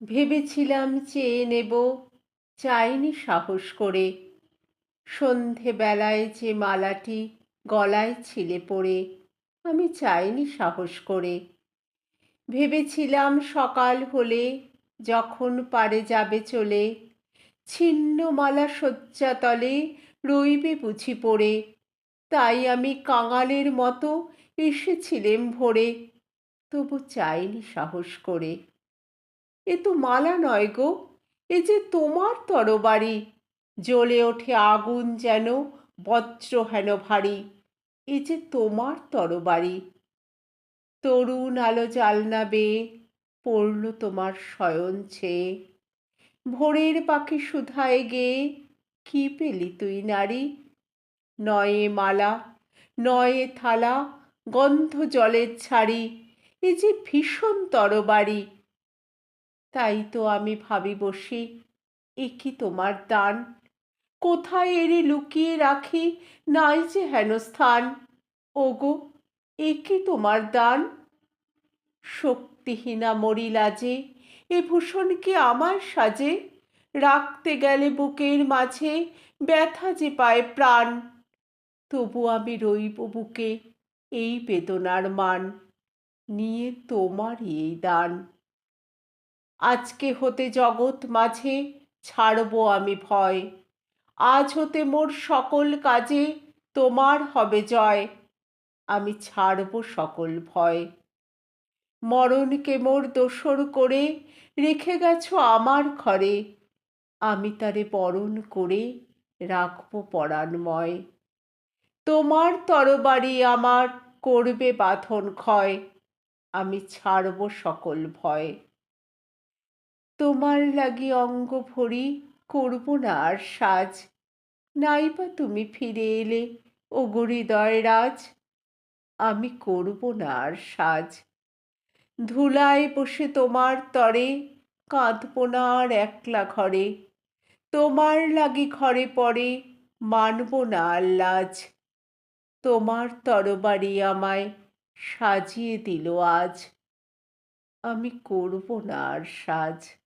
ভেবেছিলাম চেয়ে নেব, চাইনি সাহস করে। সন্ধেবেলায় যে মালাটি গলায় ছিলে পড়ে, আমি চাইনি সাহস করে। ভেবেছিলাম সকাল হলে যখন পারে যাবে চলে, ছিন্ন মালা শয্যাতলে রইবে বুঝি পড়ে। তাই আমি কাঙালের মতো এসেছিলেম ভোরে, তবু চাইনি সাহস করে। এ তো মালা নয় গো, এ যে তোমার তরবারি। জ্বলে ওঠে আগুন যেন বজ্র হেন ভারী। এ যে তোমার তরবারি। তরুণ আলো জালনা বেয়ে পড়ল তোমার শয়ন ছেয়ে। ভোরের পাখি সুধায় গেয়ে কি পেলি তুই নারী? নয় এ মালা, নয় এ থালা, গন্ধ জলের ছাড়ি। এ যে ভীষণ তরবারি। তাই তো আমি ভাবি বসি, এ কি তোমার দান? কোথায় এরে লুকিয়ে রাখি, নাই যে হেন স্থান। ওগো, এ কি তোমার দান? শক্তিহীনা মরি লাজে, এ ভূষণ কি আমার সাজে? রাখতে গেলে বুকের মাঝে ব্যথা যে পায় প্রাণ। তবু আমি রইব বুকে এই বেদনার মান, নিয়ে তোমারই এই দান। আজকে হতে জগৎ মাঝে ছাড়ব আমি ভয়। আজ হতে মোর সকল কাজে তোমার হবে জয়। আমি ছাড়ব সকল ভয়। মরণকে মোর দোসর করে রেখে গেছো আমার ঘরে। আমি তারে বরণ করে রাখব পরাণময়। তোমার তরবারি আমার করবে বাঁধন ক্ষয়। আমি ছাড়ব সকল ভয়। তোমার লাগি অঙ্গ ভরি করব না আর সাজ। নাইবা তুমি ফিরে এলে ওগো হৃদয় রাজ। আমি করব না আর সাজ। ধুলায় বসে তোমার তরে কাঁদব না আর একলা ঘরে। তোমার লাগি ঘরে পরে মানব না আর লাজ। তোমার তরবারি আমায় সাজিয়ে দিল আজ। আমি করব না আর সাজ।